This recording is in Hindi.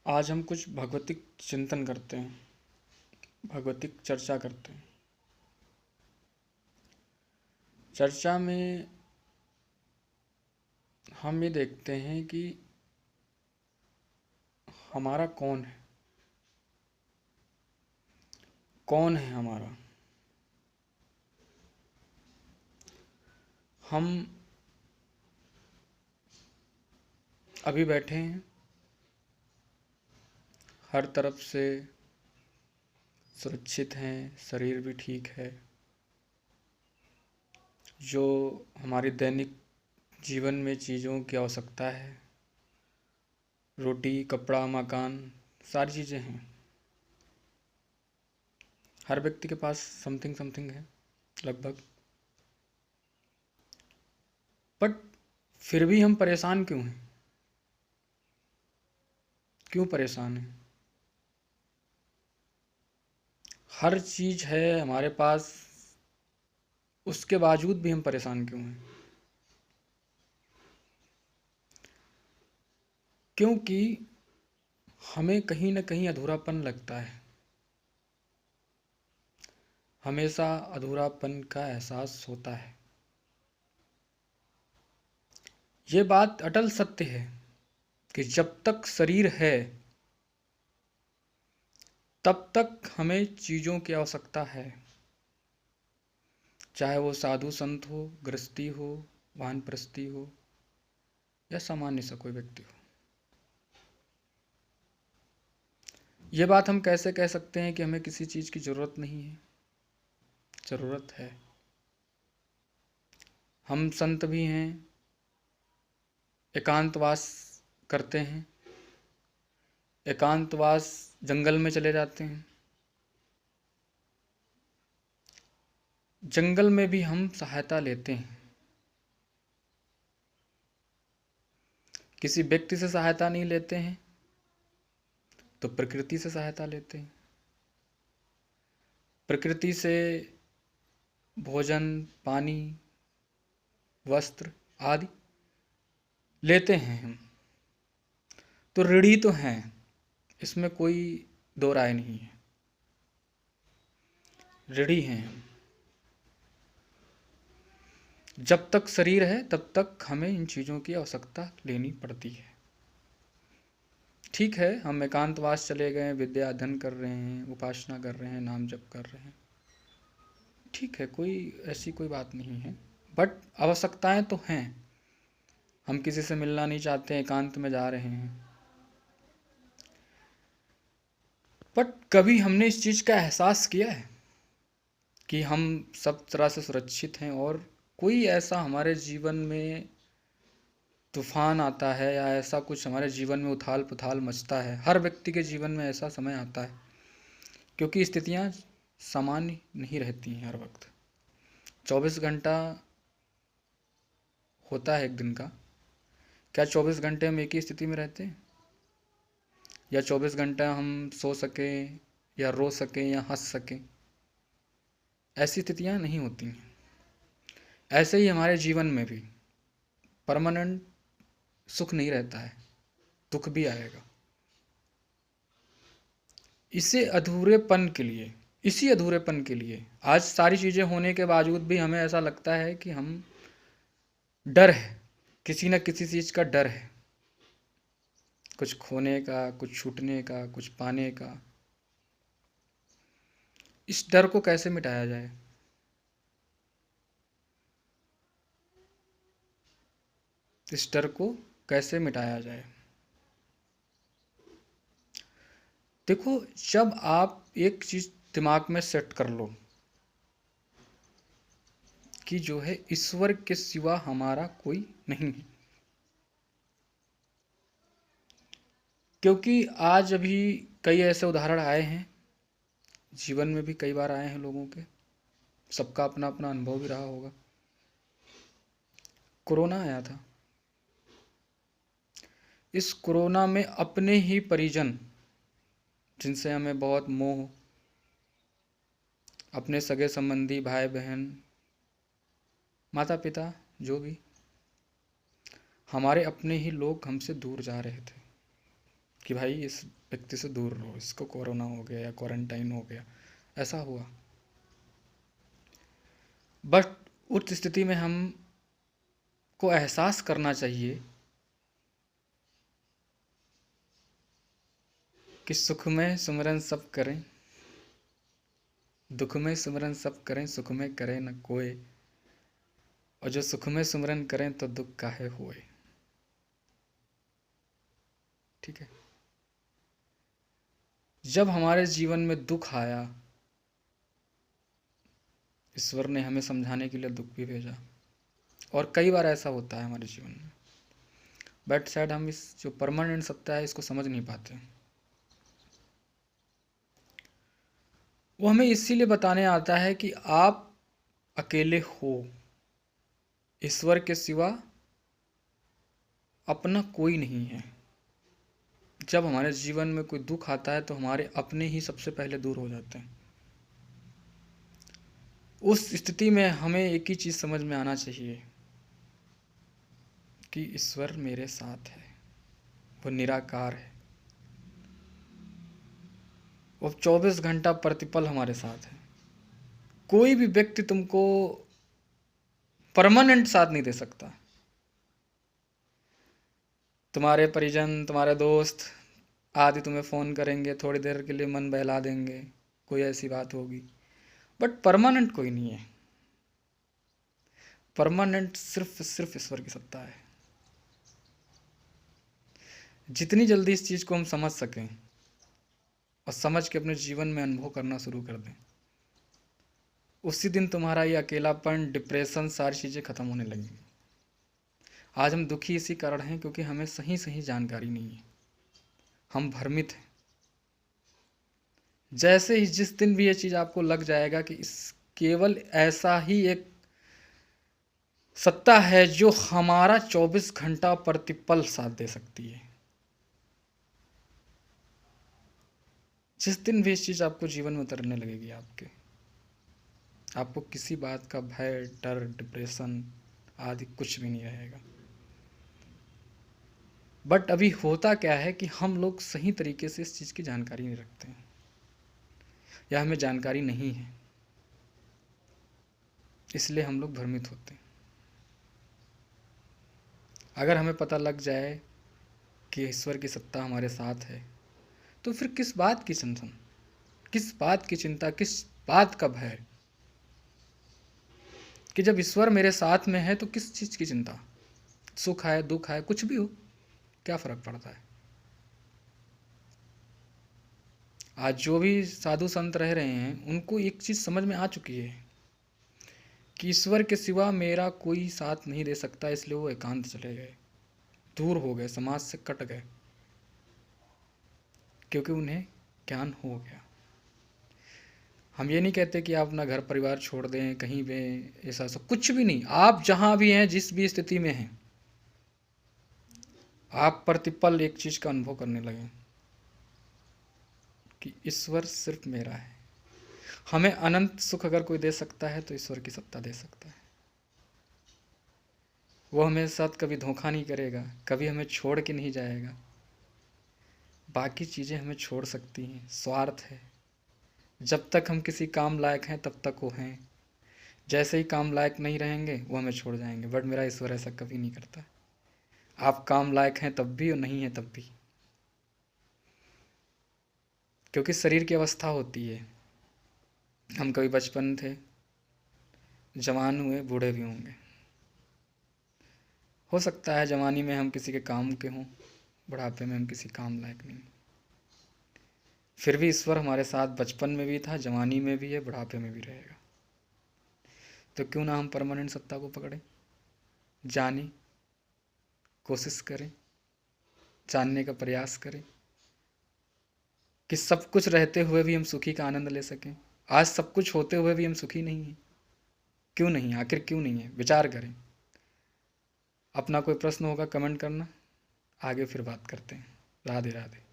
आज हम कुछ भगवतिक चिंतन करते हैं, भगवतिक चर्चा करते हैं। चर्चा में हम ये देखते हैं कि हमारा कौन है हमारा। हम अभी बैठे हैं, हर तरफ से सुरक्षित हैं, शरीर भी ठीक है। जो हमारी दैनिक जीवन में चीज़ों की आवश्यकता है, रोटी, कपड़ा, मकान, सारी चीज़ें हैं। हर व्यक्ति के पास समथिंग समथिंग है लगभग। बट फिर भी हम परेशान क्यों हैं? क्यों परेशान हैं? हर चीज़ है हमारे पास, उसके बावजूद भी हम परेशान क्यों हैं? क्योंकि हमें कहीं न कहीं अधूरापन लगता है। हमेशा अधूरापन का एहसास होता है। ये बात अटल सत्य है कि जब तक शरीर है तब तक हमें चीज़ों की आवश्यकता है। चाहे वो साधु संत हो, गृहस्थी हो, वानप्रस्थी हो या सामान्य सा कोई व्यक्ति हो। ये बात हम कैसे कह सकते हैं कि हमें किसी चीज़ की ज़रूरत नहीं है? ज़रूरत है। हम संत भी हैं, एकांतवास करते हैं, एकांतवास जंगल में चले जाते हैं। जंगल में भी हम सहायता लेते हैं। किसी व्यक्ति से सहायता नहीं लेते हैं तो प्रकृति से सहायता लेते हैं। प्रकृति से भोजन, पानी, वस्त्र आदि लेते हैं हम। तो ऋणी तो हैं, इसमें कोई दो राय नहीं है। ऋणी हैं हम। जब तक शरीर है तब तक हमें इन चीज़ों की आवश्यकता लेनी पड़ती है। ठीक है, हम एकांतवास चले गए, विद्या अध्ययन कर रहे हैं, उपासना कर रहे हैं, नाम जप कर रहे हैं, ठीक है, कोई ऐसी कोई बात नहीं है। बट आवश्यकताएं तो हैं। हम किसी से मिलना नहीं चाहते, एकांत में जा रहे हैं। बट कभी हमने इस चीज़ का एहसास किया है कि हम सब तरह से सुरक्षित हैं और कोई ऐसा हमारे जीवन में तूफान आता है या ऐसा कुछ हमारे जीवन में उथाल पुथाल मचता है? हर व्यक्ति के जीवन में ऐसा समय आता है, क्योंकि स्थितियाँ सामान्य नहीं रहती हैं हर वक्त। 24 घंटा होता है एक दिन का, क्या 24 घंटे हम एक ही स्थिति में रहते हैं? या 24 घंटा हम सो सकें या रो सकें या हंस सकें? ऐसी स्थितियाँ नहीं होती हैं। ऐसे ही हमारे जीवन में भी परमानेंट सुख नहीं रहता है, दुख भी आएगा। इसी अधूरेपन के लिए आज सारी चीज़ें होने के बावजूद भी हमें ऐसा लगता है कि हम डर है, किसी न किसी चीज़ का डर है, कुछ खोने का, कुछ छूटने का, कुछ पाने का। इस डर को कैसे मिटाया जाए? इस डर को कैसे मिटाया जाए? देखो, जब आप एक चीज़ दिमाग में सेट कर लो कि जो है ईश्वर के सिवा हमारा कोई नहीं है, क्योंकि आज अभी कई ऐसे उदाहरण आए हैं, जीवन में भी कई बार आए हैं लोगों के, सबका अपना अपना अनुभव भी रहा होगा। कोरोना आया था। इस कोरोना में अपने ही परिजन, जिनसे हमें बहुत मोह, अपने सगे संबंधी, भाई बहन, माता पिता, जो भी हमारे अपने ही लोग हमसे दूर जा रहे थे। कि भाई इस व्यक्ति से दूर रहो, इसको कोरोना हो गया या क्वारंटाइन हो गया, ऐसा हुआ। बट उस स्थिति में हम को एहसास करना चाहिए कि सुख में सुमिरन सब करें, दुख में सुमिरन सब करें, सुख में करे न कोय, और जो सुख में सुमिरन करें तो दुख काहे होए। ठीक है। जब हमारे जीवन में दुख आया, ईश्वर ने हमें समझाने के लिए दुख भी भेजा, और कई बार ऐसा होता है हमारे जीवन में, बट शायद हम इस जो परमानेंट सत्ता है इसको समझ नहीं पाते। वो हमें इसीलिए बताने आता है कि आप अकेले हो, ईश्वर के सिवा अपना कोई नहीं है। जब हमारे जीवन में कोई दुख आता है तो हमारे अपने ही सबसे पहले दूर हो जाते हैं। उस स्थिति में हमें एक ही चीज समझ में आना चाहिए कि ईश्वर मेरे साथ है, वो निराकार है, वो 24 घंटा प्रतिपल हमारे साथ है। कोई भी व्यक्ति तुमको परमानेंट साथ नहीं दे सकता। तुम्हारे परिजन, तुम्हारे दोस्त आदि तुम्हें फ़ोन करेंगे, थोड़ी देर के लिए मन बहला देंगे, कोई ऐसी बात होगी, बट परमानेंट कोई नहीं है। परमानेंट सिर्फ ईश्वर की सत्ता है। जितनी जल्दी इस चीज़ को हम समझ सकें और समझ के अपने जीवन में अनुभव करना शुरू कर दें, उसी दिन तुम्हारा ये अकेलापन, डिप्रेशन, सारी चीज़ें खत्म होने लगेंगी। आज हम दुखी इसी कारण हैं क्योंकि हमें सही सही जानकारी नहीं है, हम भ्रमित हैं। जैसे ही जिस दिन भी ये चीज़ आपको लग जाएगा कि इस केवल ऐसा ही एक सत्ता है जो हमारा 24 घंटा प्रतिपल साथ दे सकती है, जिस दिन भी इस चीज़ आपको जीवन में उतरने लगेगी, आपको किसी बात का भय, डर, डिप्रेशन आदि कुछ भी नहीं रहेगा। बट अभी होता क्या है कि हम लोग सही तरीके से इस चीज़ की जानकारी नहीं रखते हैं, या हमें जानकारी नहीं है, इसलिए हम लोग भ्रमित होते हैं। अगर हमें पता लग जाए कि ईश्वर की सत्ता हमारे साथ है तो फिर किस बात की टेंशन, किस बात की चिंता, किस बात का भय, कि जब ईश्वर मेरे साथ में है तो किस चीज़ की चिंता। सुख है, दुख है, कुछ भी हो, क्या फर्क पड़ता है। आज जो भी साधु संत रह रहे हैं उनको एक चीज़ समझ में आ चुकी है कि ईश्वर के सिवा मेरा कोई साथ नहीं दे सकता, इसलिए वो एकांत चले गए, दूर हो गए, समाज से कट गए, क्योंकि उन्हें ज्ञान हो गया। हम ये नहीं कहते कि आप अपना घर परिवार छोड़ दें, कहीं भी ऐसा सब कुछ भी नहीं। आप जहाँ भी हैं, जिस भी स्थिति में हैं, आप प्रतिपल एक चीज़ का अनुभव करने लगें कि ईश्वर सिर्फ मेरा है। हमें अनंत सुख अगर कोई दे सकता है तो ईश्वर की सत्ता दे सकता है। वो हमें साथ कभी धोखा नहीं करेगा, कभी हमें छोड़ के नहीं जाएगा। बाकी चीज़ें हमें छोड़ सकती हैं, स्वार्थ है। जब तक हम किसी काम लायक हैं तब तक वो हैं, जैसे ही काम लायक नहीं रहेंगे वो हमें छोड़ जाएंगे। बट मेरा ईश्वर ऐसा कभी नहीं करता। आप काम लायक हैं तब भी और नहीं हैं तब भी, क्योंकि शरीर की अवस्था होती है। हम कभी बचपन थे, जवान हुए, बूढ़े भी होंगे। हो सकता है जवानी में हम किसी के काम के हों, बुढ़ापे में हम किसी काम लायक नहीं। फिर भी ईश्वर हमारे साथ बचपन में भी था, जवानी में भी है, बुढ़ापे में भी रहेगा। तो क्यों ना हम परमानेंट सत्ता को पकड़ें, जानें, कोशिश करें, जानने का प्रयास करें कि सब कुछ रहते हुए भी हम सुखी का आनंद ले सकें। आज सब कुछ होते हुए भी हम सुखी नहीं हैं। क्यों नहीं, आखिर क्यों नहीं है, विचार करें। अपना कोई प्रश्न होगा कमेंट करना, आगे फिर बात करते हैं। राधे राधे।